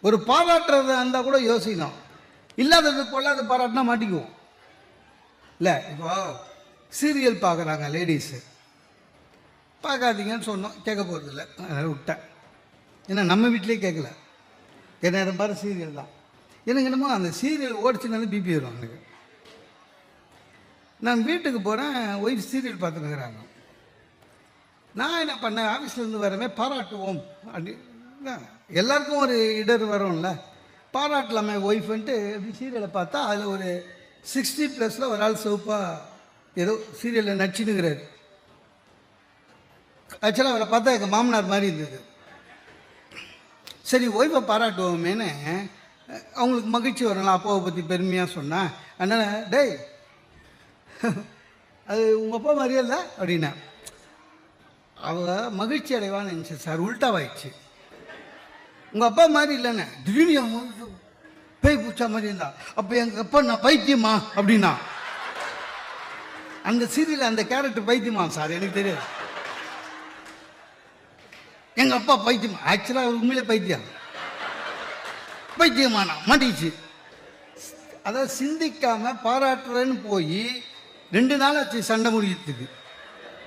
ஒரு பாராட்டுறதா இருந்தால் கூட யோசிக்கணும். இல்லாதது பொல்லாத பாராட்டினா மாட்டிக்குவோம் இல்லை. இப்போ சீரியல் பார்க்குறாங்க லேடிஸு, பார்க்காதீங்கன்னு சொன்னோம், கேட்க போகிறது இல்லை, அதனால் விட்டேன். ஏன்னா நம்ம வீட்டிலே கேட்கல, என்ன பாரு சீரியல் தான். எனக்கு என்னமோ அந்த சீரியல் ஓடிச்சுனாலும் பிபி வரும் எனக்கு. நான் வீட்டுக்கு போகிறேன், ஒய்ஃப் சீரியல் பார்த்துருக்குறாங்க. நான் என்ன பண்ணேன், ஆஃபீஸ்லேருந்து வரவே பாராட்டுவோம் அப்படி, எல்லாருக்கும் ஒரு இடர் வரும்ல, பாராட்டலாமே ஒய்ஃப்ன்ட்டு அப்படி சீரியலை பார்த்தா அதில் ஒரு 60+ ஒரு ஆள் சிவப்பாக ஏதோ சீரியலில் நடிச்சுன்னுக்கிறாரு. ஆக்சுவலாக அவரை பார்த்தா எங்கள் மாமனார் மாதிரி இருந்தது. சரி ஒய்ஃபை பாராட்டுவோமேனு அவங்களுக்கு மகிழ்ச்சி வரலாம், அப்பாவை பற்றி பெருமையாக சொன்னேன். அதனால் டேய் அது உங்கள் அப்பா மாதிரியே இல்லை அப்படின்னா, அவள் மகிழ்ச்சி அடைவான்னு நினச்சி சார், உல்ட்டாவாயிடுச்சு. உங்கள் அப்பா மாதிரி இல்லைண்ணே, திடீர்னு பேய் பூச்சா மாதிரி இருந்தா. அப்போ எங்கள் அப்பா நான் பைத்தியமா அப்படின்னா, அந்த சீரியல் அந்த கேரக்டர் பைத்தியமா சார் எனக்கு தெரியாது. எங்கள் அப்பா பைத்தியமா, ஆக்சுவலாக உண்மையிலே பைத்தியமானா மாட்டிச்சு. அதாவது சிந்திக்காமல் பாராட்டுறேன்னு போய் 2 நாள் ஆச்சு சண்டை முடிக்கிறதுக்கு.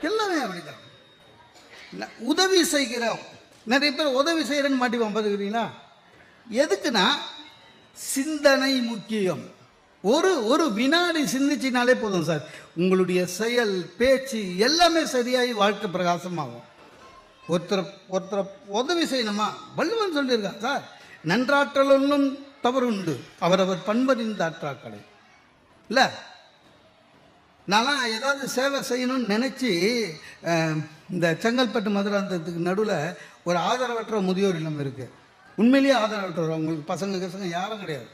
எல்லாமே அப்படிதான். உதவி செய்கிறோம், நிறைய பேர் உதவி செய்கிறேன்னு மாட்டிவோம் பார்த்துக்கிறீங்களா. எதுக்குன்னா சிந்தனை முக்கியம். ஒரு வினாடி சிந்திச்சினாலே போதும் சார், உங்களுடைய செயல் பேச்சு எல்லாமே சரியாகி வாழ்க்கை பிரகாசமாகும். ஒருத்தரை உதவி செய்யணுமா, வள்ளுவன் சொல்லியிருக்கான் சார், நன்றாற்றல் ஒன்றும் தவறு உண்டு, அவரவர் பண்பறிந்த ஆற்றாக்களை இல்லை. நான்லாம் ஏதாவது சேவை செய்யணும்னு நினச்சி இந்த செங்கல்பட்டு மதுராந்தகத்துக்கு நடுவில் ஒரு ஆதரவற்ற முதியோர் இல்லம் இருக்குது. உண்மையிலேயே ஆதரவற்றவர், அவங்களுக்கு பசங்க யாரும் கிடையாது.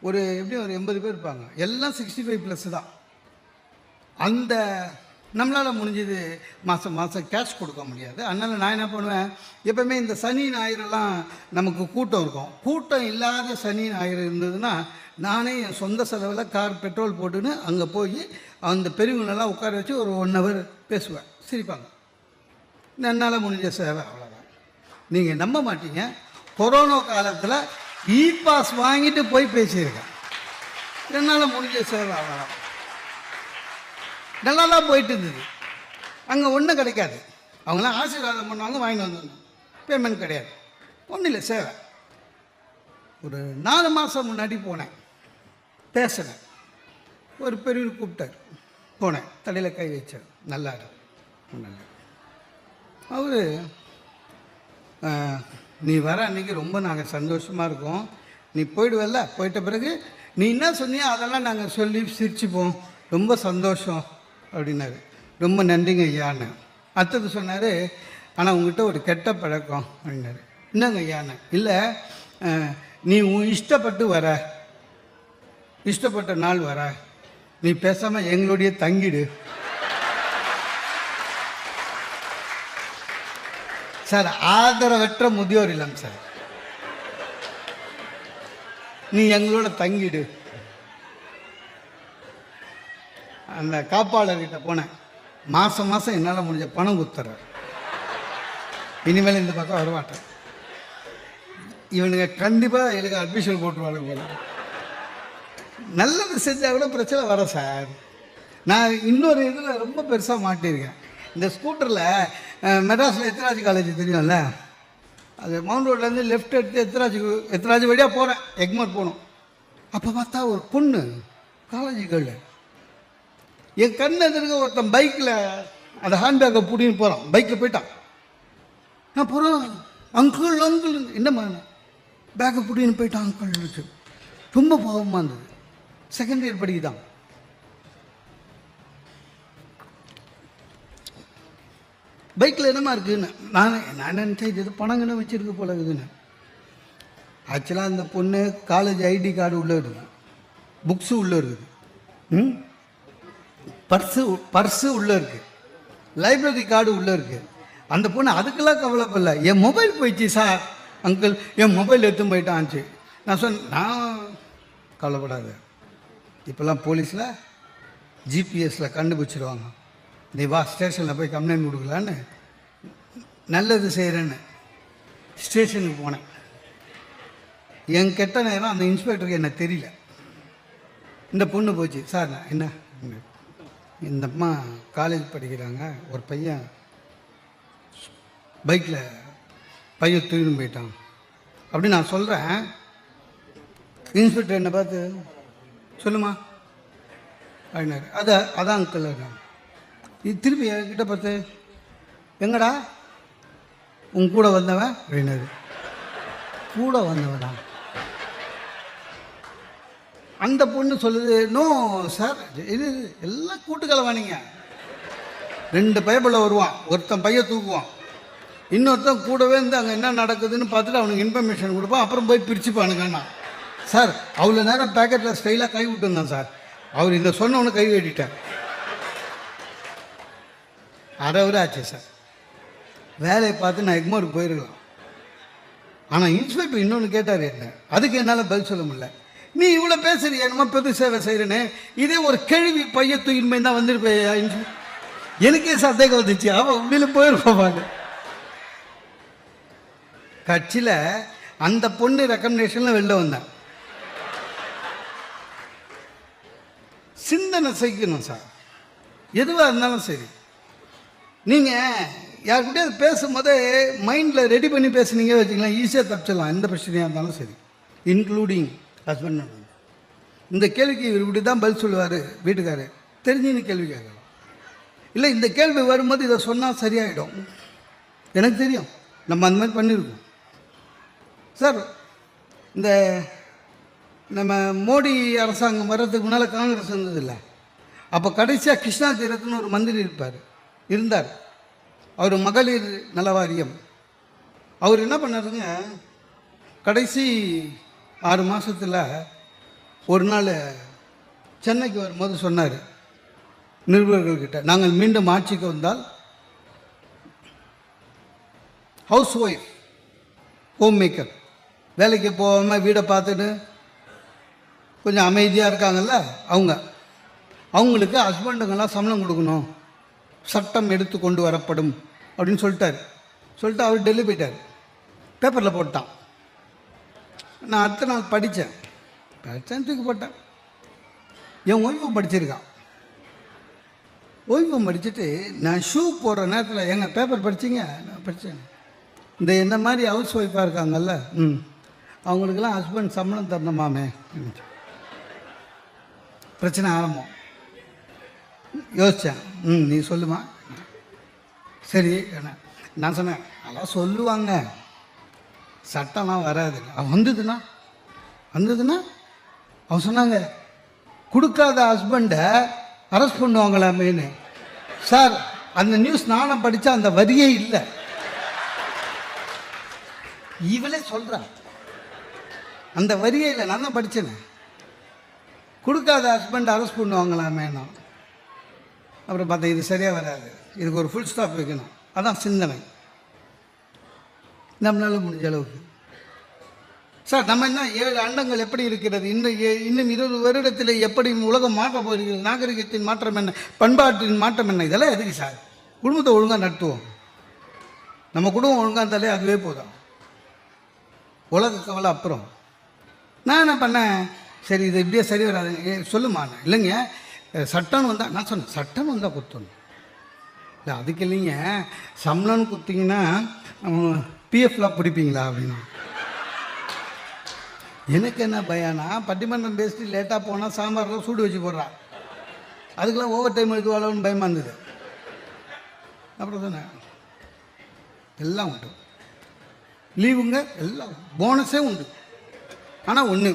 ஒரு எப்படியும் ஒரு 80 பேர் இருப்பாங்க, எல்லாம் 65+ தான். அந்த நம்மளால் முடிஞ்சது மாதம் கேஷ் கொடுக்க முடியாது. அதனால் நான் என்ன பண்ணுவேன், எப்போவுமே இந்த சனி ஞாயிறுலாம் நமக்கு கூட்டம் இருக்கும். கூட்டம் இல்லாத சனி ஞாயிறு இருந்ததுன்னா நானே என் சொந்த செலவில் கார் பெட்ரோல் போட்டுன்னு அங்கே போய் அந்த பெரியவங்களெல்லாம் உட்கார வச்சு ஒரு 1 hour பேசுவேன், சிரிப்பாங்க. என்னால் முடிஞ்ச சேவை அவ்வளோதான். நீங்கள் நம்ப மாட்டீங்க, கொரோனா காலத்தில் பாஸ் வாங்கிட்டு போய் பேசியிருக்கேன். என்னால் முடிஞ்ச சேவை அவ்வளோதான். நல்லா தான் போயிட்டு இருந்தது. அங்கே ஒன்றும் கிடைக்காது, அவங்களாம் ஆசீர்வாதம் பண்ணுவாங்க, வாங்கிட்டு வந்தாங்க, பேமெண்ட் கிடையாது, ஒன்றும் இல்லை, சேவை. ஒரு 4 மாதம் முன்னாடி போனேன், பேசினேன். ஒரு பெரியவர் கூப்பிட்டார், போனேன், தலையில் கை வச்சார், நல்லா அவர் நீ வர அன்றைக்கி ரொம்ப நாங்கள் சந்தோஷமாக இருக்கோம், நீ போயிடுவல்ல, போயிட்ட பிறகு நீ என்ன சொன்னியோ அதெல்லாம் நாங்கள் சொல்லி சிரிச்சுப்போம், ரொம்ப சந்தோஷம் அப்படின்னாரு. ரொம்ப நன்றிங்க ஐயான்னு. அடுத்தது சொன்னார், ஆனால் உங்கள்கிட்ட ஒரு கெட்ட பழக்கம் அப்படின்னாரு. என்னங்க ஐயான்னு. இல்லை, நீ உன் இஷ்டப்பட்டு வர, இஷ்டப்பட்ட நாள் வர, நீ பேசாமல் எங்களுடைய தங்கிடு சார். ஆதரவற்ற முதியோர் இல்லம் சார், நீ எங்களோட தங்கிடு. அந்த காப்பாளர்கிட்ட போனேன், மாதம் என்னால் முடிஞ்ச பணம் கொடுத்துட்றார். இனிமேல் இந்த பக்கம் வரமாட்டேன், இவனுங்க கண்டிப்பாக எனக்கு அட்மிஷன் போட்டுருவாங்க போல. நல்லது செஞ்சால் கூட பிரச்சனை வர சார். நான் இன்னொரு இதில் ரொம்ப பெருசாக மாட்டியிருக்கேன். இந்த ஸ்கூட்டரில் மெட்ராஸில் எத்ராஜ் காலேஜ் தெரியும்ல, அது மவுண்ட் ரோட்லேருந்து லெஃப்ட் எடுத்து எத்ராஜ் வழியாக போகிறேன், எக்மோர் போகணும். அப்போ பார்த்தா ஒரு பொண்ணு காலேஜ் கேர்ள், என் கண்ணு எதிர்க்க ஒருத்தன் பைக்கில் அந்த ஹேண்ட்பேக்கை பிடின்னு போகிறான், பைக்கில் போயிட்டான். நான் போகிறோம், அங்கிள் என்னம்மா, பேக்கை பிடின்னு போயிட்டான் அங்கிள். ரொம்ப பாவமாக இருந்தது. செகண்ட் இயர் படிக்குதான். பைக்கில் என்னமா இருக்குதுன்னு நான் நினச்சேன், இது பணங்கன்னு வச்சுருக்கு போல இருக்குதுன்னு. ஆக்சுவலாக அந்த பொண்ணு காலேஜ் ஐடி கார்டு உள்ளே இருக்குது, புக்ஸு உள்ளே இருக்குது, பர்ஸு உள்ளே இருக்குது, லைப்ரரி கார்டு உள்ளே இருக்குது. அந்த பொண்ணு அதுக்கெல்லாம் கவலைப்படல. என் மொபைல் போயிடுச்சு சார் அங்கிள், என் மொபைல் எடுத்துன்னு போயிட்டான்ச்சு. நான் சொன்னேன், நான் கவலைப்படாது, இப்போல்லாம் போலீஸில் ஜிபிஎஸில் கண்டுபிடிச்சிடுவாங்க, நீ வா ஸ்டேஷனில் போய் கம்ப்ளைண்ட் கொடுக்கலான்னு. நல்லது செய்கிறேன்னு ஸ்டேஷனுக்கு போனேன். என் கெட்ட நேரம் அந்த இன்ஸ்பெக்டருக்கு என்ன தெரியல. இந்த பொண்ணு போச்சு, சார் என்ன இந்த அம்மா காலேஜ் படிக்கிறாங்க, ஒரு பையன் பைக்கில் பையன் தூக்கின்னு போயிட்டான் அப்படின்னு நான் சொல்கிறேன். இன்ஸ்பெக்டர் என்னை பார்த்து சொல்லுமா அப்படின்னாரு. அதான் அங்கிள். இது திருப்பி என்கிட்ட பார்த்து எங்கடா உன் கூட வந்தவன் அப்படின்னாரு. கூட வந்தவனா? அந்த பொண்ணு சொல்லுது, நோ சார், இது எல்லாம் கூட்டுக்கலவானிங்க. 2 பயப்பில் வருவான், ஒருத்தன் பையன் தூக்குவான், இன்னொருத்தன் கூடவே இருந்து அங்கே என்ன நடக்குதுன்னு பார்த்துட்டு அவனுக்கு இன்ஃபர்மேஷன் கொடுப்பான், அப்புறம் போய் பிரிச்சுப்பானுங்கண்ணா. சார் அவ்வளோ நேரம் பேக்கெட்டில் ஸ்டைலாக கை விட்டுருந்தான் சார், அவர் இதை சொன்னவனு கை வெட்டிட்டேன். அரை ஆச்சு சார். வேலையை பார்த்து நான் எக்மோருக்கு போயிருக்கலாம். ஆனால் இன்ஸ்பெக்டர் இன்னொன்று கேட்டார் என்ன, அதுக்கு என்னால் பதில் சொல்ல முடியல. நீ இவ்வளோ பேசுறிய, என்னமோ பெரு சேவை செய்கிறேன்னு, இதே ஒரு கேள்வி பைய தூக்கின்மை தான் வந்துருப்பேயா. எனக்கே சந்தேகம் வந்துச்சு, அவன் உண்மையில போயிருப்பாங்க. கட்சியில் அந்த பொண்ணு ரெக்கமெண்டேஷனில் வெளில வந்தேன். சிந்தனை செய்யணும் சார், எதுவாக இருந்தாலும் சரி. நீங்கள் யார்கிட்டயாவது பேசும்போதே மைண்டில் ரெடி பண்ணி பேசுனீங்க வச்சுக்கலாம், ஈஸியாக தப்பிச்சிடலாம் எந்த பிரச்சனையாக இருந்தாலும் சரி, இன்க்ளூடிங் ஹஸ்பண்ட். இந்த கேள்விக்கு இவர் இப்படி தான் பதில் சொல்லுவார் வீட்டுக்காரு, தெரிஞ்சுன்னு கேள்வி கேட்கலாம். இல்லை இந்த கேள்வி வரும்போது இதை சொன்னால் சரியாயிடும், எனக்கு தெரியும், நம்ம அந்த மாதிரி பண்ணியிருக்கோம் சார். இந்த நம்ம மோடி அரசாங்கம் வர்றதுக்கு முன்னால் காங்கிரஸ் இருந்ததில்லை, அப்போ கடைசியாக கிருஷ்ணா தீரத்துன்னு ஒரு மந்திரி இருந்தார், அவர் மகளிர் நல வாரியம். அவர் என்ன பண்ணாருங்க, கடைசி 6 மாதத்தில் ஒரு நாள் சென்னைக்கு வரும்போது சொன்னார் நிருபர்கள்கிட்ட, நாங்கள் மீண்டும் ஆட்சிக்கு வந்தால் ஹவுஸ் ஒய்ஃப், ஹோம் மேக்கர், வேலைக்கு போகாமல் வீடை பார்த்துட்டு கொஞ்சம் அமைதியாக இருக்காங்கல்ல அவங்களுக்கு ஹஸ்பண்டுங்கெல்லாம் சம்பளம் கொடுக்கணும், சட்டம் எடுத்து கொண்டு வரப்படும் அப்படின்னு சொல்லிட்டு அவர் டெல்லி போயிட்டார். பேப்பரில் போட்டான். நான் அடுத்த நாள் படித்தேன், தூக்கி போட்டேன். என் ஒய்ஃபும் படிச்சிருக்கான். ஒய்ஃபும் படிச்சுட்டு நான் ஷூ போடுற நேரத்தில், எங்கள் பேப்பர் படிச்சிங்க, நான் படித்தேன், இந்த மாதிரி ஹவுஸ் ஒய்ஃபாக இருக்காங்கல்ல, அவங்களுக்கெல்லாம் ஹஸ்பண்ட் சம்பளம் தரணுமாமே. பிரச்சனை ஆரம்பம். யோசித்தேன், நீ சொல்லுமா. சரி நான் சொன்னேன், அதெல்லாம் சொல்லுவாங்க, சட்டம்லாம் வராது. வந்ததுன்னா அவன் சொன்னாங்க, கொடுக்காத ஹஸ்பண்டை அரெஸ்ட் பண்ணுவாங்களாமேன்னு. சார் அந்த நியூஸ் நானும் படித்தா அந்த வரியே இல்லை. இவளே சொல்கிறான் அந்த வரியே இல்லை, நான் தான் படித்தேன். கொடுக்காத ஹஸ்பண்ட் அரெஸ்ட் பண்ணுவாங்களாமேனா. அப்புறம் பார்த்தேன், இது சரியாக வராது, இதுக்கு ஒரு ஃபுல் ஸ்டாப் வைக்கணும். அதான் சிந்தனை, நம்மளால முடிஞ்ச அளவுக்கு. சார் நம்ம என்ன 7 அண்டங்கள் எப்படி இருக்கிறது, இன்னும் 20 வருடத்தில் எப்படி உலகம் மாற்ற போகிறது, நாகரிகத்தின் மாற்றம் என்ன, பண்பாட்டின் மாற்றம் என்ன, இதெல்லாம் எதுக்கு சார்? குடும்பத்தை ஒழுங்காக நடத்துவோம், நம்ம குடும்பம் ஒழுங்காக இருந்தாலே அதுவே போதும், உலக கவலை அப்புறம். நான் என்ன பண்ணேன், சரி இது இப்படியே சரி வராது, சொல்லுமா. இல்லைங்க சட்டம்னு வந்தால், நான் சொன்னேன் சட்டம்னு வந்தால் குத்தணும். இல்லை அதுக்கு இல்லைங்க, சம்பளம்னு கொடுத்தீங்கன்னா பிஎஃப்லாம் பிடிப்பீங்களா அப்படின்னு. எனக்கு என்ன பயானா, பட்டிமன்றம் பேசிட்டு லேட்டாக போனால் சாம்பாரில் சூடு வச்சு போடுறான், அதுக்கெல்லாம் ஓவர் டைம் எடுத்துவாளோன்னு பயமாக இருந்தது. அப்புறம் சொன்னேன் எல்லாம் உண்டு, லீவுங்க எல்லாம் போனஸே உண்டு. ஆனால் ஒன்று,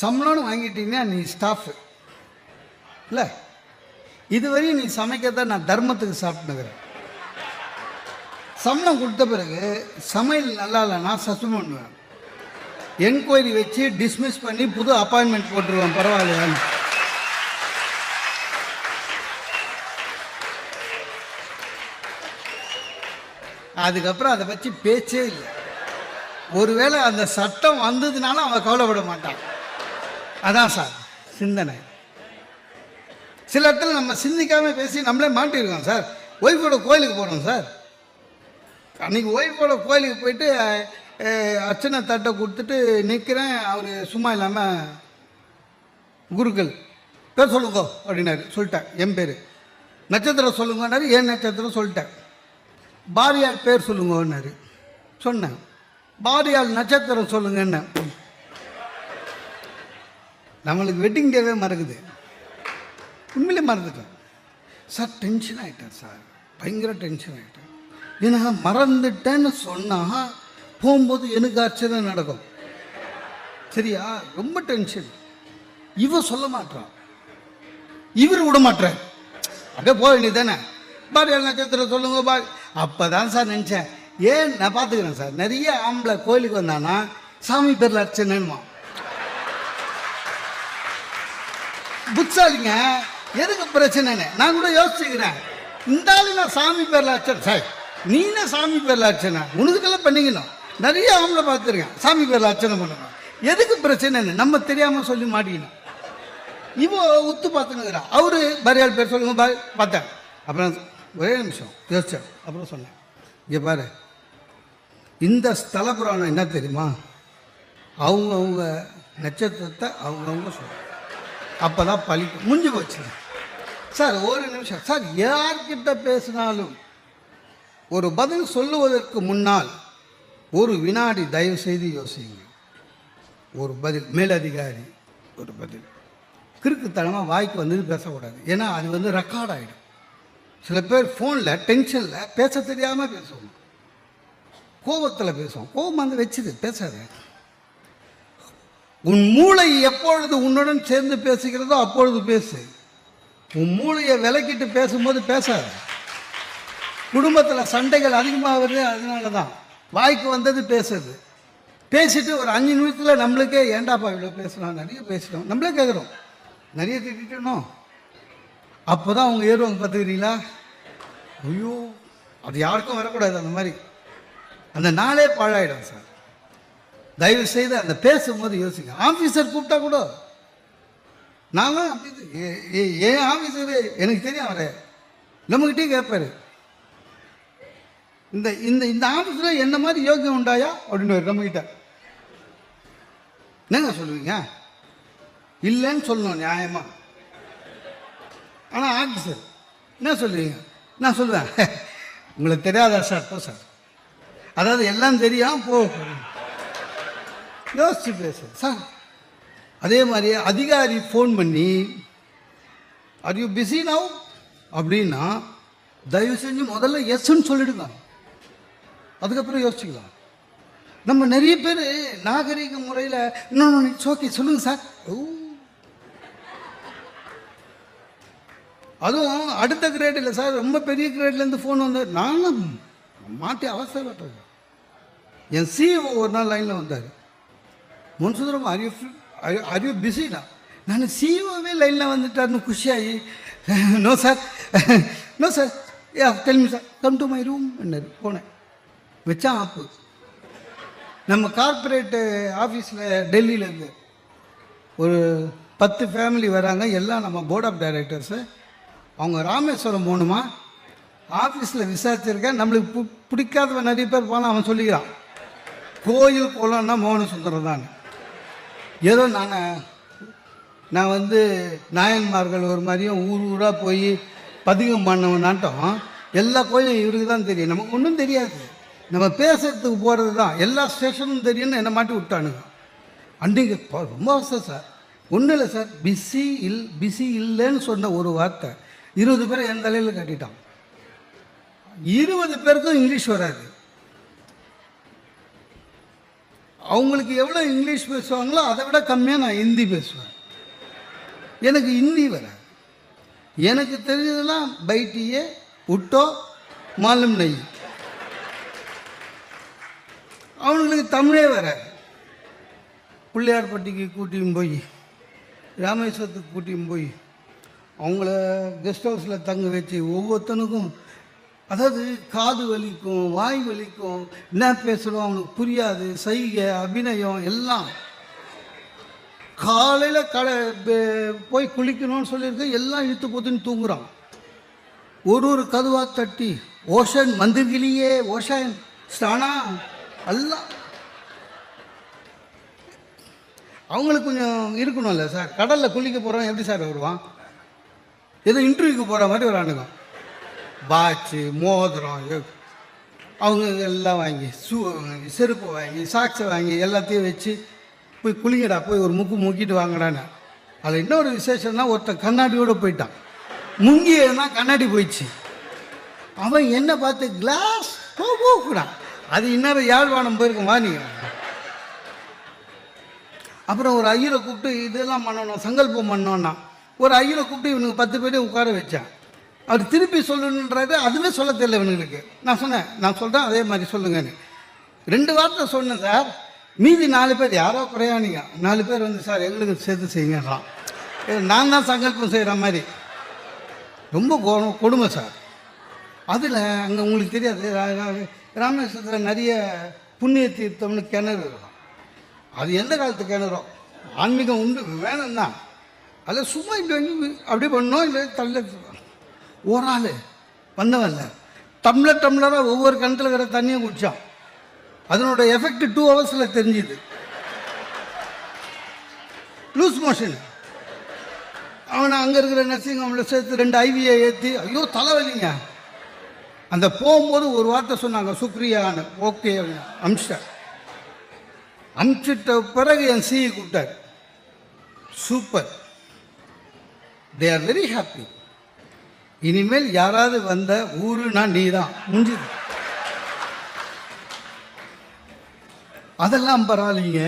சம்பளம்னு வாங்கிட்டீங்கன்னா நீ ஸ்டாஃபு இல்லை, இதுவரையும் நீ சமைக்கிறத நான் தர்மத்துக்கு சாப்பிட்டுக்கிறேன். சம்பளம் கொடுத்த பிறகு சமையல் நல்லா இல்லைன்னா சஸ்பெண்ட் பண்ணுவேன், என்கொயரி வச்சு டிஸ்மிஸ் பண்ணி புது அப்பாயின்மெண்ட் போட்டுருவேன், பரவாயில்லையான்னு. அதுக்கப்புறம் அதை பற்றி பேச்சே இல்லை. ஒருவேளை அந்த சட்டம் வந்ததுனால அவன் கவலைப்பட மாட்டான். அதான் சார் சிந்தனை. சில இடத்துல நம்ம சிந்திக்காமல் பேசி நம்மளே மாட்டிருக்கோம் சார். ஒய்ஃபோட கோயிலுக்கு போகிறோம் சார், அன்றைக்கி ஒய்ஃபோட கோயிலுக்கு போயிட்டு அர்ச்சனை தட்டை கொடுத்துட்டு நிற்கிறேன். அவர் சும்மா இல்லாமல் குருக்கள் பேர் சொல்லுங்கோ அப்படின்னாரு. சொல்லிட்டேன் என் பேர். நட்சத்திரம் சொல்லுங்கன்னாரு. ஏன் நட்சத்திரம் சொல்லிட்டேன். பாரியால் பேர் சொல்லுங்கன்னாரு. சொன்னேன். பாரியால் நட்சத்திரம் சொல்லுங்கன்னு. நம்மளுக்கு வெட்டிங் டேவே மறக்குது. உண்மையிலே மறந்துட்டேன் சார். டென்ஷன் ஆகிட்டேன் சார், பயங்கர டென்ஷன் ஆகிட்டேன். ஏன்னா மறந்துட்டேன்னு சொன்னால் போகும்போது எனக்கு ஆச்சரியம் நடக்கும். சரியா? ரொம்ப டென்ஷன். இவ சொல்ல மாட்டான், இவர் விட மாட்டார். அப்படியே போக வேண்டியது தானே. பாரியால் நட்சத்திரம் சொல்லுங்க பா. அப்போ தான் சார் நினச்சேன், ஏன் நான் பார்த்துக்கிறேன் சார். நிறைய ஆம்பளை கோயிலுக்கு வந்தானா சாமி பேரில் அர்ச்சனைமா. புட்சாலிங்க எதுக்கு பிரச்சனைன்னு நான் கூட யோசிச்சுக்கிறேன். இந்த ஆளு நான் சாமி பேரில் அர்ச்சனை சார். நீனே சாமி பேரில் அர்ச்சனை உனதுக்கெல்லாம் பண்ணிக்கணும். நிறைய ஆம்பளை பார்த்துருக்கேன் சாமி பேரில் அர்ச்சனை பண்ணணும். எதுக்கு பிரச்சனைன்னு நம்ம தெரியாமல் சொல்லி மாட்டிக்கணும். இவோ உத்து பார்த்துனுங்கிறான். அவரு பாரியால் பேர் சொல்லுங்க பார்த்தேன். அப்புறம் ஒரே நிமிஷம் யோசிச்சேன். அப்புறம் சொன்னேன், இங்கே பாரு, இந்த ஸ்தல புராணம் என்ன தெரியுமா, அவங்கவுங்க நட்சத்திரத்தை அவங்கவுங்க சொல்லுவாங்க. அப்போ தான் பழிக்கும். முடிஞ்சு போச்சு சார். ஒரு நிமிஷம் சார். யார்கிட்ட பேசினாலும் ஒரு பதில் சொல்லுவதற்கு முன்னால் ஒரு வினாடி தயவு செய்து யோசிங்க. ஒரு பதில் மேலதிகாரி ஒரு பதில் கிறுக்குத்தனமாக வாய்க்கு வந்தது பேசக்கூடாது. ஏன்னா அது ரெக்கார்ட் ஆகிடும். சில பேர் ஃபோனில் டென்ஷனில் பேச தெரியாமல் பேசுவோம், கோபத்தில் பேசுவோம். கோபம் வச்சுது பேசாத. உன் மூளை எப்பொழுது உன்னுடன் சேர்ந்து பேசுகிறதோ அப்பொழுது பேசு. உன் மூளையை விலக்கிட்டு பேசும்போது பேசாத. குடும்பத்தில் சண்டைகள் அதிகமாக வருது. அதனால தான் வாய்க்கு வந்தது பேசுறது. பேசிட்டு ஒரு 5 நிமிஷத்தில் நம்மளுக்கே ஏண்டாப்பா இவ்வளோ பேசலாம், நிறைய பேசிட்டோம், நம்மளே கேட்குறோம், நிறைய திட்டணும். அப்போ தான் அவங்க ஏறுவாங்க. பார்த்துக்கிறீங்களா? ஐயோ, அது யாருக்கும் வரக்கூடாது. அந்த மாதிரி அந்த நாளே பாழாயிடும் சார். தயவு செய்து அந்த பேசும்போது யோசிங்க. ஆஃபீஸர் கூப்பிட்டா கூட நானும் ஏன் ஆஃபீஸரு எனக்கு தெரியும், அவரை நம்மகிட்டே கேட்பாரு, இந்த இந்த இந்த ஆஃபீஸில் என்ன மாதிரி யோகியம் உண்டாயா அப்படின்னு நம்மகிட்ட. என்னங்க சொல்லுவீங்க? இல்லைன்னு சொல்லணும் நியாயமா. ஆனால் ஆஃபீஸர் என்ன சொல்லுவீங்க? நான் சொல்லுவேன், உங்களுக்கு தெரியாதா சார்? போ சார். அதாவது எல்லாம் தெரியும், போ. யோசிச்சு பேசு சார். அதே மாதிரி அதிகாரி ஃபோன் பண்ணி ஆர் யூ பிஸி நவ் அப்படின்னா தயவு செஞ்சு முதல்ல எஸ்ன்னு சொல்லிடுங்க. அதுக்கப்புறம் யோசிச்சுக்கலாம். நம்ம நிறைய பேர் நாகரிக முறையில் இன்னொன்று இட்ஸ் ஓகே சொல்லுங்கள் சார். அதுவும் அடுத்த கிரேட் இல்லை சார், ரொம்ப பெரிய கிரேட்லேருந்து ஃபோன் வந்து நானும் மாட்டி அவசரப்பட்டது. என் சிஇஓ ஒரு நாள் லைனில் வந்தார். முன்சுந்தரம் ஆர் யூ பிஸினா? நான் சிஇஓவே லைனில் வந்துட்டார்னு குஷியாகி, no sir no sir tell me sir come to my room என்னாரு. போனேன், வச்சா ஆப்பு. நம்ம கார்பரேட்டு ஆஃபீஸில் டெல்லியிலேருந்து ஒரு 10 ஃபேமிலி வராங்க. எல்லாம் நம்ம போர்ட் ஆஃப் டைரக்டர்ஸு. அவங்க ராமேஸ்வரம் போகணுமா, ஆஃபீஸில் விசாரிச்சிருக்கேன். நம்மளுக்கு பிடிக்காதவன் நிறைய பேர் போனால் அவன் சொல்லிக்கிறான், கோயில் போகலான்னா மோகன சுந்தரம் தான். ஏதோ நான் நாயன்மார்கள் ஒரு மாதிரியும் ஊர் ஊராக போய் பதிகம் பண்ணவனாட்டம் எல்லா கோயிலும் இவருக்கு தான் தெரியும், நமக்கு ஒன்றும் தெரியாது. நம்ம பேசுறதுக்கு போகிறது தான் எல்லா ஸ்டேஷனும் தெரியும்னு என்னை மாட்டி விட்டானுங்க. அன்றைக்கு ரொம்ப அவசரம் சார். ஒன்றும் இல்லை சார், பிஸி இல்லைன்னு சொன்ன ஒரு வார்த்தை 20 பேரை என் தலையில் கட்டிட்டான். 20 பேருக்கும் இங்கிலீஷ் வராது. அவங்களுக்கு எவ்வளோ இங்கிலீஷ் பேசுவாங்களோ அதை விட கம்மியாக நான் ஹிந்தி பேசுவேன். எனக்கு ஹிந்தி வராது. எனக்கு தெரிஞ்சதெல்லாம் பைட்டியே உட்டோ மாலும் நெய். அவங்களுக்கு தமிழே வராது. பிள்ளையார்பட்டிக்கு கூட்டியும் போய் ராமேஸ்வரத்துக்கு கூட்டியும் போய் அவங்கள கெஸ்ட் ஹவுஸில் தங்க வச்சு ஒவ்வொருத்தனுக்கும், அதாவது காது வலிக்கும், வாய் வலிக்கும், என்ன பேசுகிறோம் அவனுக்கு புரியாது, சைகை அபிநயம் எல்லாம். காலையில் போய் குளிக்கணும்னு சொல்லியிருக்க, எல்லாம் இழுத்து போத்துன்னு தூங்குறான். ஒரு கதுவாக தட்டி ஓஷன் மந்திர்கிலேயே ஓஷன் ஸ்டானா எல்லாம் அவங்களுக்கு கொஞ்சம் இருக்கணும்ல சார். கடலில் குளிக்க போகிறோம் எப்படி சார் வருவான்? ஏதோ இன்டர்வியூக்கு போகிற மாதிரி வரானுங்க. வாட்சு, மோதிரம், அவங்க எல்லாம் வாங்கி செருப்பு வாங்கி சாக்ஸை வாங்கி எல்லாத்தையும் வச்சு போய் குளிங்கடா, போய் ஒரு முக்கு முக்கிட்டு வாங்கடான்னு. அதில் இன்னொரு விசேஷம்னா ஒருத்தன் கண்ணாடியோடு போயிட்டான். முங்கியதுனா கண்ணாடி போயிடுச்சு. அவன் என்ன பார்த்து கிளாஸ் போகக்கூடாது, அது இன்னொரு யாழ்ப்பாணம் போயிருக்கும் வாணிங்க. அப்புறம் ஒரு ஐயரை கூப்பிட்டு இதெல்லாம் பண்ணணும், சங்கல்பம் பண்ணோன்னா ஒரு ஐயரை கூப்பிட்டு இவனுக்கு 10 பேரையும் உட்கார வச்சான். அவர் திருப்பி சொல்லணுன்றது அதுவே சொல்ல தெரியல இவனுங்களுக்கு. நான் சொன்னேன், நான் சொல்கிறேன் அதே மாதிரி சொல்லுங்கன்னு 2 வார்த்தை சொன்னேன் சார். மீதி 4 பேர் யாரோ குறையானிங்க 4 பேர் வந்து சார் எங்களுக்கு சேர்த்து செய்யுங்கலாம். நான் தான் சங்கல்பம் செய்கிற மாதிரி. ரொம்ப கொடுமை சார். அதில் அங்கே உங்களுக்கு தெரியாது, ராமேஸ்வரத்தில் நிறைய புண்ணிய தீர்த்தம்னு கிணறு இருக்கும். அது எந்த காலத்து கிணறோ, ஆன்மீகம் உண்டு வேணும் தான். அதில் சும்மா இப்படி வாங்கி அப்படியே பண்ணோம். இல்லை தள்ள ஒரு ஆள் வந்தவன்ல டம்ளராக ஒவ்வொரு கிணத்துல இருக்கிற தண்ணியை குடித்தான். அதனோட எஃபெக்ட் 2 ஹவர்ஸில் தெரிஞ்சுது. Loose motion. அவனை அங்கே இருக்கிற நர்சிங் ஹோமில் சேர்த்து 2 ஐவியை ஏற்றி, ஐயோ தலைவலிங்க. அந்த போகும்போது ஒரு வார்த்தை சொன்னாங்க, சுக்ரியான்னு. ஓகே அமிச்சிட்ட பிறகு என் சிஇ கூப்பிட்டார். Super, they are very happy. இனிமேல் யாராவது வந்த ஊருனா நீ தான் முடிஞ்சுது. அதெல்லாம் பரவாயில்லைங்க.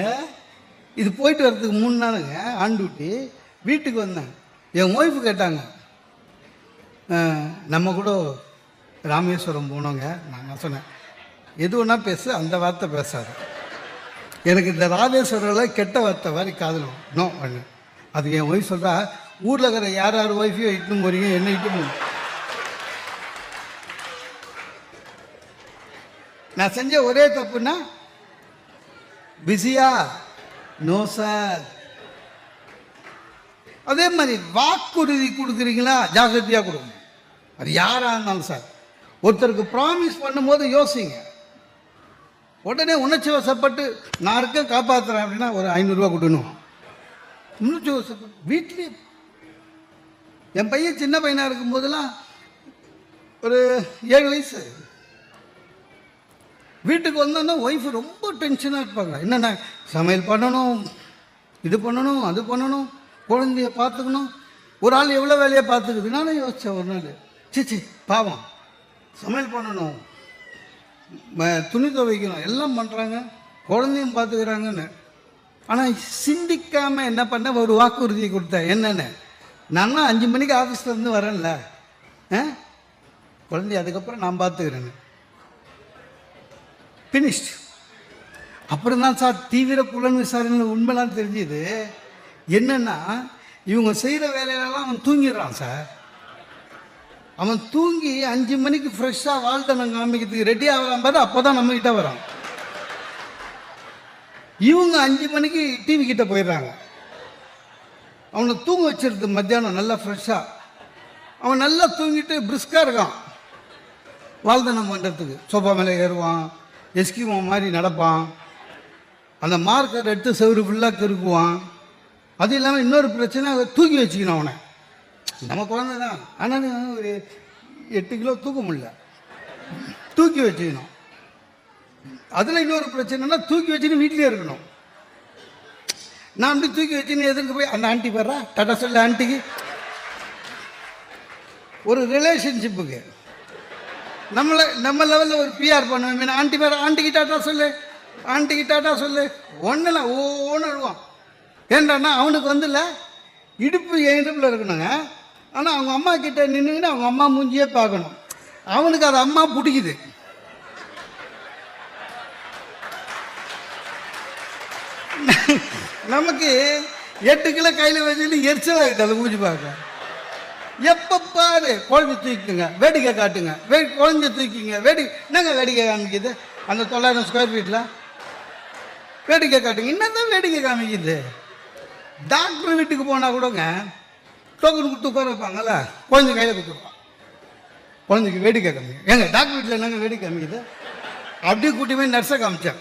இது போயிட்டு வர்றதுக்கு 3 நாளுங்க ஆன் டியூட்டி. வீட்டுக்கு வந்தேன். என் ஒய்ஃபு கேட்டாங்க, நம்ம கூட ராமேஸ்வரம் போனோங்க. நான் சொன்னேன், எது ஒன்றா பேசு, அந்த வார்த்தை பேசாது. எனக்கு இந்த ராமேஸ்வரில் கெட்ட வார்த்தை மாதிரி காதல் நோ பண்ணு. அது என் ஒய்ஃப் சொல்கிறா, ஊரில் இருக்கிற யார் ஒய்ஃபையோ இட்டுன்னு போகிறீங்க, என்ன இட்டு நான் செஞ்ச ஒரே தப்புன்னா, பிஸியா? No sir. அதே மாதிரி வாக்குறுதி கொடுக்குறீங்களா, ஜாகிரதையாக கொடுங்க. அது யாராக இருந்தாலும் சார். ஒருத்தருக்கு ப்ராமிஸ் பண்ணும்போது யோசிங்க. உடனே உணர்ச்சி வசப்பட்டு நான் இருக்கேன் காப்பாற்றுறேன் அப்படின்னா ஒரு 500 ரூபா கொடுக்கணும். உணர்ச்சி வசப்பட்டு வீட்லேயே என் பையன் சின்ன பையனாக இருக்கும்போதெல்லாம் ஒரு 7 வயசு வீட்டுக்கு வந்தோன்னா ஒய்ஃபு ரொம்ப டென்ஷனாக இருப்பாங்க. என்னென்ன சமையல் பண்ணணும், இது பண்ணணும், அது பண்ணணும், குழந்தைய பார்த்துக்கணும். ஒரு ஆள் எவ்வளோ வேலையை பார்த்துக்குது. நானும் யோசித்தேன் ஒரு நாள், சிச்சி பாவம், சமையல் பண்ணணும், துணி துவைக்கணும், எல்லாம் பண்ணுறாங்க, குழந்தையும் பார்த்துக்கிறாங்கன்னு. ஆனால் சிந்திக்காமல் என்ன பண்ண, ஒரு வாக்குறுதியை கொடுத்தேன். என்னென்னு, நான் 5 மணிக்கு ஆஃபீஸ்லேருந்து வரேன்ல, குழந்தைய அதுக்கப்புறம் நான் பார்த்துக்கிறேன்னு. ஃபினிஷ்ட். அப்புறம் தான் சார் தீவிர புலன் விசாரணை உண்மைலாம் தெரிஞ்சுது. என்னென்னா, இவங்க செய்கிற வேலையிலலாம் அவன் தூங்கிடுறான் சார். அவன் தூங்கி 5 மணிக்கு ஃப்ரெஷ்ஷாக வாழ்த்தனம் காமிக்கிறதுக்கு ரெடி ஆகலாம் பாரு, அப்போ தான் நம்மக்கிட்ட வரான். இவங்க 5 மணிக்கு டிவி கிட்ட போயிடுறாங்க. அவனை தூங்க வச்சிருது மத்தியானம் நல்லா ஃப்ரெஷ்ஷாக. அவன் நல்லா தூங்கிட்டு பிரிஸ்காக இருக்கான். வாழ்த்தனம் பண்ணுறதுக்கு சோஃபா மேலே ஏறுவான், எஸ்கிமோ மாதிரி நடப்பான், அந்த மார்க்கர் எடுத்து செவரு ஃபுல்லாக கருக்குவான். அது இல்லாமல் இன்னொரு பிரச்சனை, தூக்கி வச்சுக்கணும் அவனை. நம்ம குழந்தை தான், ஆனால் ஒரு 8 கிலோ தூக்க முடியல, தூக்கி வச்சுக்கணும். அதில் இன்னொரு பிரச்சனைனா தூக்கி வச்சுன்னு வீட்டிலே இருக்கணும். நான் அப்படி தூக்கி வச்சுன்னு எதிர்க்கு போய் அந்த ஆண்டி வர்றா டாட்டா சொல்ல, ஆண்டிக்கு ஒரு ரிலேஷன்ஷிப்புக்கு நம்ம லெவலில் ஒரு பிஆர் பண்ணுவேன். ஆண்டி வர, ஆண்டிக்கு டாட்டா சொல்லு, ஆண்டிக்கு டாட்டா சொல்லு. ஒன்றும் ஓன்னு அழுவான். ஏன்டான்னா அவனுக்கு வந்துல இடுப்பு என் இடுப்பில் இருக்கணுங்க. ஆனால் அவங்க அம்மா கிட்ட நின்றுக்கிட்டு அவங்க அம்மா மூஞ்சியே பார்க்கணும். அவனுக்கு அது அம்மா பிடிக்குது. நமக்கு 8 கிலோ கையில் வச்சுட்டு எரிச்சல் ஆகிட்டு அதை மூஞ்சி பார்க்க. எப்போ பாரு குழந்தை தூக்கிங்க, வேடிக்கை காட்டுங்க, குழந்தை தூக்கிங்க, என்னங்க வேடிக்கை காமிக்குது? அந்த 900 ஸ்கொயர் ஃபீட்டில் வேடிக்கை காட்டுங்க. என்னதான் வேடிக்கை காமிக்குது? டாக்டர் வீட்டுக்கு போனால் கூடங்க டோக்கன் கொடுத்து உட்கார வைப்பாங்கல்ல, குழந்தை கையில் கொடுத்துருப்பான். குழந்தைக்கு வேடிக்கை காமிங்க. ஏங்க டாக்டர் வீட்டில் என்னங்க வேடிக்கை காமிக்குது? அப்படியே கூட்டி போய் நர்ஸை காமிச்சேன்.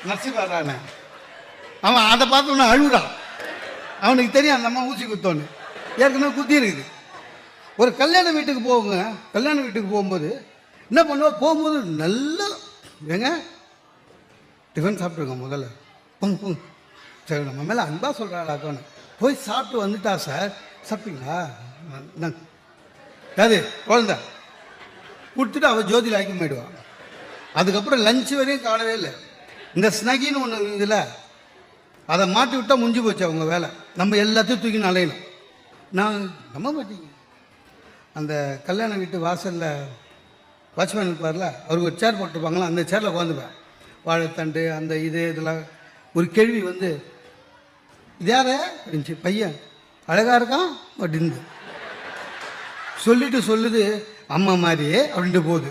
நர்சிபாரான அவன் அதை பார்த்தோன்னா அழுகுறான். அவனுக்கு தெரியும் அந்த அம்மா ஊசி குத்தோன்னு, ஏற்கனவே குத்தி இருக்குது. ஒரு கல்யாண வீட்டுக்கு போகுங்க, கல்யாண வீட்டுக்கு போகும்போது என்ன பண்ணுவோம், போகும்போது நல்லா ஏங்க டிஃபன் சாப்பிட்ருக்கோம் முதல்ல, பொங்க சரி நம்ம மேலே அன்பாக சொல்கிறாளாக்கோன்னு போய் சாப்பிட்டு வந்துட்டா சார், சாப்பிட்டீங்களா அது குழந்த கொடுத்துட்டு அவள் ஜோதியில் ஆக்கி போயிடுவான். அதுக்கப்புறம் லஞ்சு வரையும் காணவே இல்லை. இந்த ஸ்னகின்னு ஒன்று இருக்குதுல்ல, அதை மாட்டி விட்டால் முடிஞ்சு போச்சு அவங்க வேலை. நம்ம எல்லாத்தையும் தூக்கி அலையணும். நான் நம்ப மாட்டீங்க, அந்த கல்யாண வீட்டு வாசலில் வாட்ச்மேன் இருப்பார்ல, அவருக்கு ஒரு சேர் போட்டுருப்பாங்களா, அந்த சேரில் உட்காந்துப்பேன். வாழைத்தண்டு அந்த இதெல்லாம். ஒரு கேள்வி வந்து இது யார் இருந்துச்சு, பையன் அழகாக இருக்கான் அப்படின்னு சொல்லிட்டு சொல்லுது, அம்மா மாதிரியே அப்படின்ட்டு போகுது.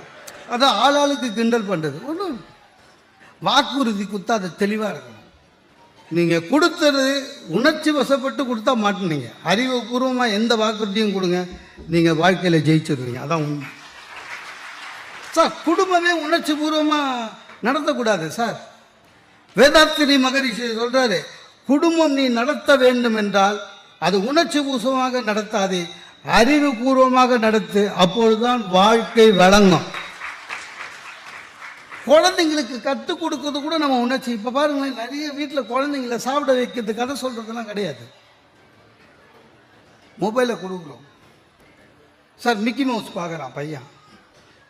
அதான் ஆளாளுக்கு கிண்டல் பண்ணுறது. ஒன்றும் வாக்குறுதி கொடுத்தா அது தெளிவாக இருக்கணும். நீங்கள் கொடுத்தது உணர்ச்சி வசப்பட்டு கொடுத்தா மாட்டினீங்க. அறிவுபூர்வமாக எந்த வாக்குறுதியும் கொடுங்க, நீங்கள் வாழ்க்கையில் ஜெயிச்சிருவீங்க. அதான் உண்மை சார். குடும்பமே உணர்ச்சி பூர்வமாக நடத்தக்கூடாது சார். வேதாத்திரி மகரிஷி சொல்கிறாரு, குடும்பம் நீ நடத்த வேண்டும் என்றால் அது உணர்ச்சி பூர்வமாக நடத்தாதே, அறிவுபூர்வமாக நடத்து, அப்பொழுதுதான் வாழ்க்கை வழங்கும். குழந்தைங்களுக்கு கற்றுக் கொடுக்கறது கூட நம்ம உணர்ச்சி. இப்போ பாருங்களேன், நிறைய வீட்டில் குழந்தைங்கள சாப்பிட வைக்கிறது, கதை சொல்கிறதுலாம் கிடையாது, மொபைலில் கொடுக்குறோம் சார். மிக்கி மவுஸ் பார்க்குறான் பையன்,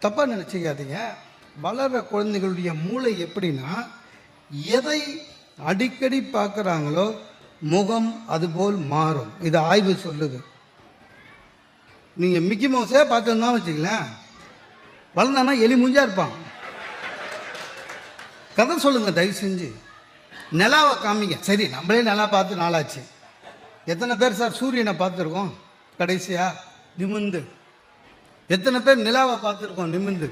தப்பாக நினச்சிக்காதீங்க. வளர்கிற குழந்தைகளுடைய மூளை எப்படின்னா, எதை அடிக்கடி பார்க்குறாங்களோ முகம் அதுபோல் மாறும். இது ஆய்வு சொல்லுது. நீங்கள் மிக்கி மவுஸே பார்த்துருந்தா வச்சுக்கலாம், வளர்ந்தானா எலி மூஞ்சா இருப்பான். கதை சொல்லுங்கள் தயவு செஞ்சு, நிலாவை காமிங்க. சரி, நம்மளே நிலா பார்த்து நாளாச்சு. எத்தனை பேர் சார் சூரியனை பார்த்துருக்கோம் கடைசியாக நிமிந்து? எத்தனை பேர் நிலாவை பார்த்துருக்கோம் நிமிந்து?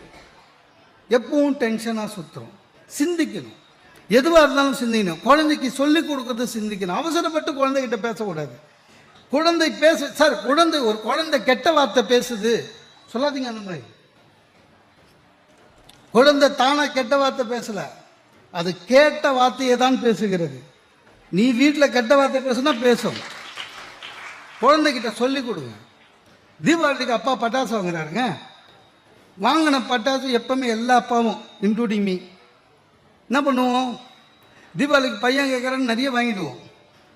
எப்பவும் டென்ஷனாக சுற்றுறோம். சிந்திக்கணும், எதுவாக இருந்தாலும் சிந்திக்கணும். குழந்தைக்கு சொல்லிக் கொடுக்கறது சிந்திக்கணும். அவசரப்பட்டு குழந்தைகிட்ட பேசக்கூடாது. குழந்தை பேச சார், ஒரு குழந்தை கெட்ட வார்த்தை பேசுது சொல்லாதீங்க. அந்த மாதிரி குழந்தை தானாக கெட்ட வார்த்தை பேசலை, அது கேட்ட வார்த்தையை தான் பேசுகிறது. நீ வீட்டில் கெட்ட வார்த்தை பேசுனா பேசும். குழந்தைகிட்ட சொல்லிக் கொடுங்க. தீபாவளிக்கு அப்பா பட்டாசு வாங்குறாருங்க, வாங்கின பட்டாசு எப்பவுமே எல்லா அப்பாவும் இன்க்ளூடிங் மீ என்ன பண்ணுவோம், தீபாவளிக்கு பையன் கேட்குறான்னு நிறைய வாங்கிடுவோம்.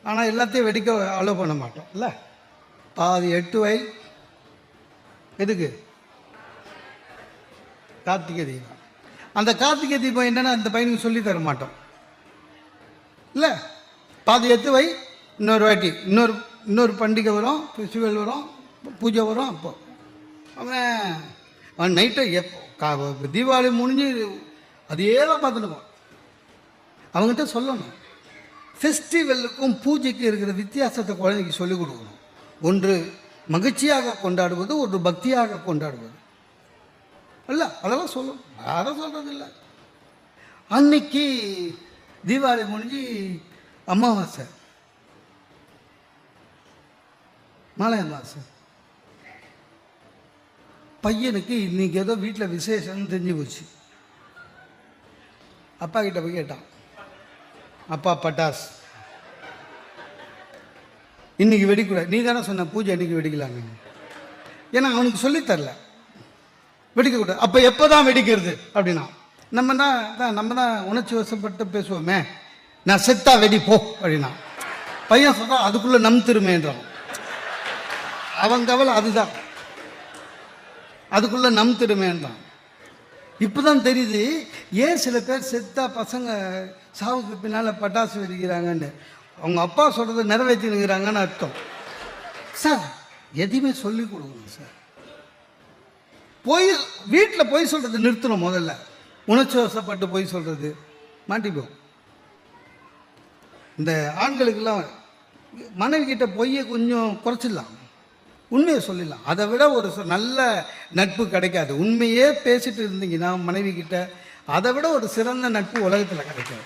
ஆனால் எல்லாத்தையும் வெடிக்க அலோவ் பண்ண மாட்டோம் இல்லை. பாதி 8 வயல் எதுக்கு, கார்த்திகை தீபம். அந்த கார்த்திகை தீபம் என்னென்னா அந்த பையனுக்கு சொல்லி தர மாட்டோம் இல்லை. பாதி 8 வை, இன்னொரு வாட்டி இன்னொரு பண்டிகை வரும், ஃபெஸ்டிவல் வரும், பூஜை வரும். அப்போ அவன் நைட்டை எப்போ தீபாவளி முடிஞ்சு அதே தான் பார்த்துருப்பான். அவங்ககிட்ட சொல்லணும், ஃபெஸ்டிவலுக்கும் பூஜைக்கும் இருக்கிற வித்தியாசத்தை குழந்தைக்கு சொல்லிக் கொடுக்கணும். ஒன்று மகிழ்ச்சியாக கொண்டாடுவது, ஒன்று பக்தியாக கொண்டாடுவது இல்லை. அதெல்லாம் சொல்லணும், யாரும் சொல்கிறதில்லை. அன்னைக்கு தீபாவளி முடிஞ்சு அமாவாசை, மலை அமாவாசை, பையனுக்கு இன்னைக்கு ஏதோ வீட்டில் விசேஷம்னு தெரிஞ்சு போச்சு. அப்பா கிட்ட போய் கேட்டான், அப்பா பட்டாஸ் இன்னைக்கு வெடிக்கூடாது, நீ தானே சொன்ன பூஜை அன்னைக்கு வெடிக்கலாங்க. ஏன்னா அவனுக்கு சொல்லித்தரல வெடிக்கக்கூடாது. அப்போ எப்போ தான் வெடிக்கிறது அப்படின்னா, நம்ம தான் உணர்ச்சி வசப்பட்டு பேசுவோமே, நான் செத்தா வெடி போ அப்படின்னா. பையன் சொல்கிறான், அதுக்குள்ளே நம் திருமேன்றான். அவன் கவலை அதுதான், அதுக்குள்ளே நம் திருமேன்றான். இப்போ தான் தெரியுது ஏன் சில பேர் செத்தா பசங்க சாவுக்கு பின்னால் பட்டாசு வெடிக்கிறாங்கன்னு. அவங்க அப்பா சொல்கிறத நிறைவேற்றினுங்கிறாங்கன்னு அர்த்தம். சார் எதையுமே சொல்லிக் கொடுக்கணும் சார். வீட்டில் பொய் சொல்கிறது நிறுத்தணும். முதல்ல உணர்ச்சி வசப்பட்டு பொய் சொல்கிறது மாட்டிப்போம். இந்த ஆண்களுக்கெல்லாம் மனைவி கிட்ட பொய்யை கொஞ்சம் குறைச்சிடலாம், உண்மையை சொல்லிடலாம். அதை விட ஒரு நல்ல நட்பு கிடைக்காது. உண்மையே பேசிட்டு இருந்தீங்கன்னா மனைவி கிட்ட, அதை விட ஒரு சிறந்த நட்பு உலகத்தில் கிடைக்காது.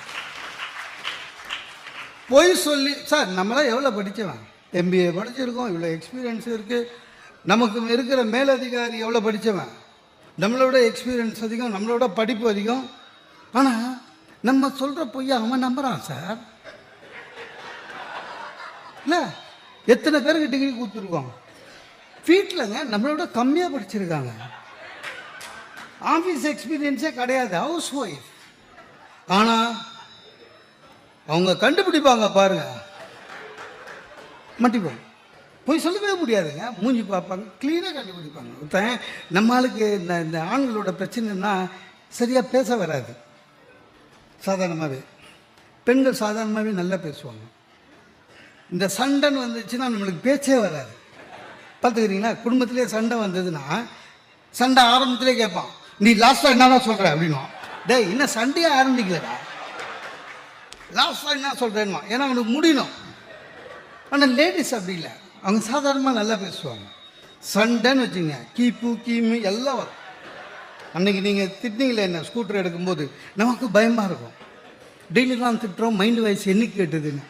பொய் சொல்லி சார் நம்மளாம் எவ்வளோ படித்தவன், MBA படிச்சிருக்கோம், இவ்வளோ எக்ஸ்பீரியன்ஸ் இருக்குது. நமக்கு இருக்கிற மேலதிகாரி எவ்வளோ படித்தவன், நம்மளோட எக்ஸ்பீரியன்ஸ் அதிகம், நம்மளோட படிப்பு அதிகம். ஆனால் நம்ம சொல்கிற பொய்யை அவன் நம்புகிறான் சார். இல்லை, எத்தனை பேருக்கு டிகிரி கொடுத்துருக்கோம். வீட்டிலங்க நம்மளோட கம்மியாக படிச்சிருக்காங்க, ஆஃபீஸ் எக்ஸ்பீரியன்ஸே கிடையாது, ஹவுஸ் ஒய்ஃப். ஆனால் அவங்க கண்டுபிடிப்பாங்க பாருங்க, மாட்டிப்போம். போய் சொல்லவே முடியாதுங்க, மூஞ்சி பார்ப்பாங்க, க்ளீனாக கண்டுபிடிப்பாங்க. இப்போ நம்ம ஆளுக்கு இந்த ஆண்களோட பிரச்சனைன்னா சரியாக பேச வராது. சாதாரணமாகவே பெண்கள் சாதாரணமாகவே நல்லா பேசுவாங்க. இந்த சண்டைன்னு வந்துச்சுன்னா நம்மளுக்கு பேச்சே வராது. பார்த்துக்கிறீங்களா, குடும்பத்திலே சண்டை வந்ததுன்னா சண்டை ஆரம்பத்திலே கேட்பான், நீ லாஸ்ட்டாக என்னதான் சொல்கிற அப்படின்னா, டேய் இன்னும் சண்டையே ஆரம்பிக்கலடா, லாஸ்ட்டாக என்ன சொல்கிறேன்னா, ஏன்னா அவனுக்கு முடியணும். ஆனால் லேடிஸ் அப்படி இல்லை, அவங்க சாதாரணமாக நல்லா பேசுவாங்க. சண்டைன்னு வச்சுங்க, கீப்பு கீமு எல்லாம் வரும். அன்றைக்கி நீங்கள் திட்டினீங்களே என்ன ஸ்கூட்டர் எடுக்கும்போது, நமக்கு பயமாக இருக்கும். டெய்லி தான் திட்டுறோம், மைண்டு வயசு என்னைக்கு கேட்டுதுன்னு.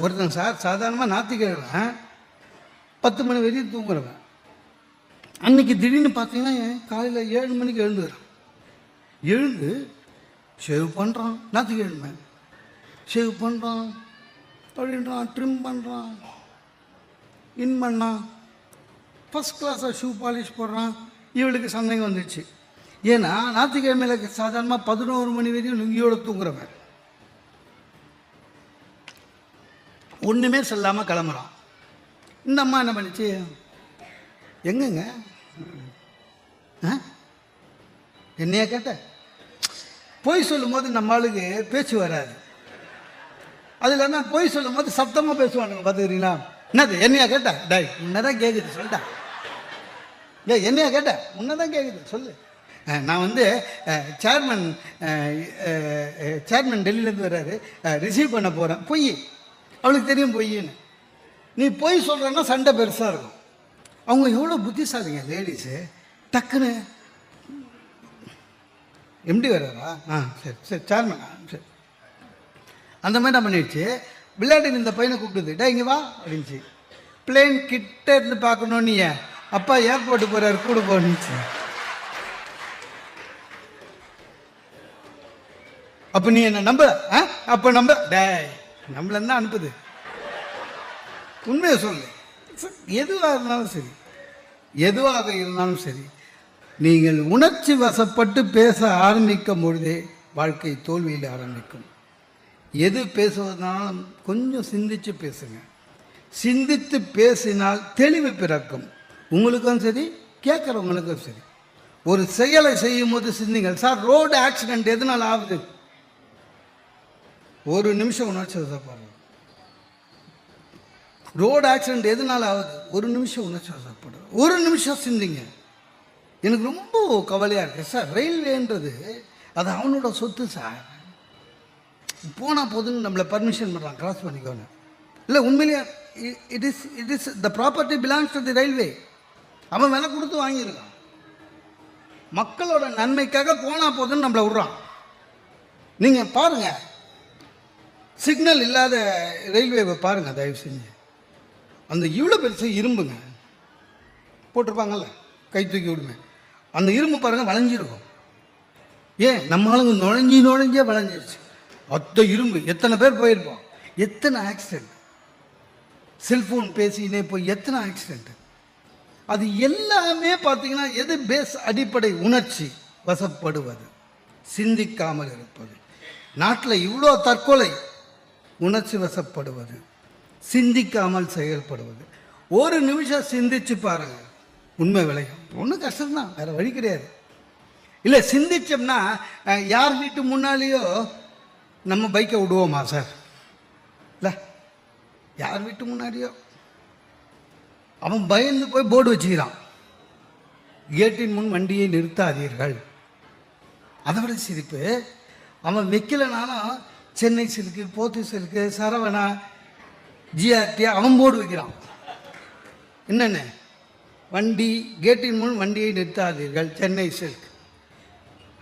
ஒருத்தன் சார் சாதாரணமாக ஞாயிற்றுக்கிழமை 10 மணி வரையும் தூங்குறவன், அன்றைக்கி திடீர்னு பார்த்தீங்கன்னா காலையில் 7 மணிக்கு எழுந்து ஷேவ் பண்ணுறான். ஞாயிற்றுக்கிழமை ஷேவ் பண்ணுறான் அப்படின்றான், ட்ரிம் பண்ணுறான், இன் பண்ணான், ஃபஸ்ட் கிளாஸாக ஷூ பாலிஷ் போடுறான். இவளுக்கு சந்தேகம் வந்துடுச்சு. ஏன்னா ஞாயிற்றுக்கிழமையில சாதாரணமாக 11 மணி வரையும் லுங்கியோட தூங்குறவன் ஒன்றுமே சொல்லாமல் கிளம்புறான். இந்த அம்மா என்ன பண்ணிச்சு, எங்கங்க என்னையா கேட்ட? பொய் சொல்லும் போது நம்ம ஆளுக்கு பேச்சு வராது. அது இல்லாமல் பொய் சொல்லும் போது சத்தமாக பேசுவானுங்க, பார்த்துக்கிறீங்களா? என்னது என்னையா கேட்ட? டாய் உன்னதான் கேட்குது சொல்லிட்டா. என்னையா கேட்ட? உன்னதான் கேட்குது சொல்லு. நான் சேர்மன் டெல்லியிலேருந்து வர்றாரு, ரிசீவ் பண்ண போகிறேன். பொய், அவளுக்கு தெரியும் பொய்ன்னு. நீ பொய் சொல்கிறன்னா சண்டை பெருசாக இருக்கும். அவங்க எவ்வளோ புத்திசாலிங்க லேடிஸு. டக்குன்னு எம்டி வர்றாரா? சரி சரி சேர்மனா சரி. அந்த மாதிரி நான் பண்ணிடுச்சு. விளையாட்டு இந்த பையனை கூப்பிட்டுது, டே இங்கே வா அப்படின்ச்சு. பிளேன் கிட்ட இருந்து பார்க்கணும், நீ அப்பா ஏர்போர்ட்டு போகிறாரு கூட போனுச்சு. அப்போ நீ என்ன நம்ப? அப்போ நம்ப டே நம்மள தான் அனுப்புது. உண்மையை சொல்லு. எதுவாக இருந்தாலும் சரி நீங்கள் உணர்ச்சி வசப்பட்டு பேச ஆரம்பிக்கும் பொழுதே வாழ்க்கை தோல்வியில் ஆரம்பிக்கும். எது பேசுவதனாலும் கொஞ்சம் சிந்தித்து பேசுங்க. சிந்தித்து பேசினால் தெளிவு பிறக்கும், உங்களுக்கும் சரி கேட்குறவங்களுக்கும் சரி. ஒரு செயலை செய்யும் போது சிந்திங்கள். சார் ரோடு ஆக்சிடென்ட் எதனால் ஆகுது? ஒரு நிமிஷம் உணர்ச்சி வசப்படுறது. ரோடு ஆக்சிடென்ட் எதனால் ஆகுது? ஒரு நிமிஷம் உணர்ச்சி வசப்படுறது. ஒரு நிமிஷம் சிந்திங்க. எனக்கு ரொம்ப கவலையாக இருக்குது சார். ரயில்வேன்றது அது அவனோட சொத்து சார். போனால் போதுன்னு நம்மளை பர்மிஷன் பண்ணுறான், கிராஸ் பண்ணிக்கோன்னு. இல்லை, உண்மையிலேயே it is the property belongs to the railway. அவன் விலை கொடுத்து வாங்கியிருக்கான். மக்களோட நன்மைக்காக போனால் போதுன்னு நம்மளை விட்றான். நீங்கள் பாருங்கள், சிக்னல் இல்லாத ரயில்வேவை பாருங்கள் தயவு செஞ்சு. அந்த இவ்வளோ பெருசு இரும்புங்க போட்டிருப்பாங்கல்ல, கை தூக்கி விடுமே, அந்த இரும்பு பாருங்கள் வளைஞ்சிருக்கும். ஏன் நம்ம ஆளுங்க நுழைஞ்சே வளைஞ்சிருச்சு. அத்த இரும்பு எத்தனை பேர் போயிருப்போம், எத்தனை ஆக்சிடெண்ட், செல்ஃபோன் பேசினே போய் எத்தனை ஆக்சிடெண்ட். அது எல்லாமே பார்த்தீங்கன்னா எது பேஸ்? அடிப்படை உணர்ச்சி வசப்படுவது, சிந்திக்காமல் இருப்பது. நாட்டில் இவ்வளோ தற்கொலை, உணர்ச்சி வசப்படுவது, சிந்திக்காமல் செயல்படுவது. ஒரு நிமிஷம் சிந்திச்சு பாருங்க, உண்மை விளையும். ஒன்றும் கஷ்டம்தான், வேறு வழி கிடையாது. இல்லை சிந்திச்சோம்னா யார் வீட்டு முன்னாலேயோ நம்ம பைக்கை விடுவோமா சார்? இல்லை, யார் வீட்டு முன்னாடியோ அவன் பயந்து போய் போர்டு வச்சுக்கிறான், கேட்டின் முன் வண்டியை நிறுத்தாதீர்கள். அதை விட சிரிப்பு, அவன் வைக்கலனாலும் சென்னை சில்க்கு, போத்தி சில்க்கு, சரவணா, ஜிஆர்டி அவன் போர்டு வைக்கிறான். என்னென்ன வண்டி கேட்டின் முன் வண்டியை நிறுத்தாதீர்கள், சென்னை சில்க்.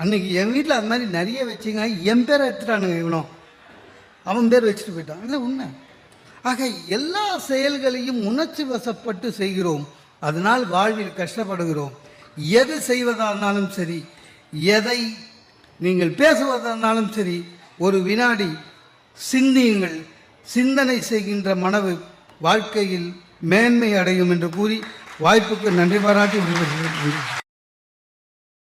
அன்றைக்கி என் வீட்டில் அது மாதிரி நிறைய வச்சுங்க. என் பேரை எடுத்துட்டானுங்க, இவனும் அவன் பேர் வச்சுட்டு போயிட்டான். இல்லை உண்மை. ஆக எல்லா செயல்களையும் உணர்ச்சி வசப்பட்டு செய்கிறோம், அதனால் வாழ்வில் கஷ்டப்படுகிறோம். எது செய்வதாக இருந்தாலும் சரி, எதை நீங்கள் பேசுவதனாலும் சரி ஒரு வினாடி சிந்தியுங்கள். சிந்தனை செய்கின்ற மனவு வாழ்க்கையில் மேன்மை அடையும் என்று கூறி வாய்ப்புக்கு நன்றி பாராட்டி விடுகிறேன்.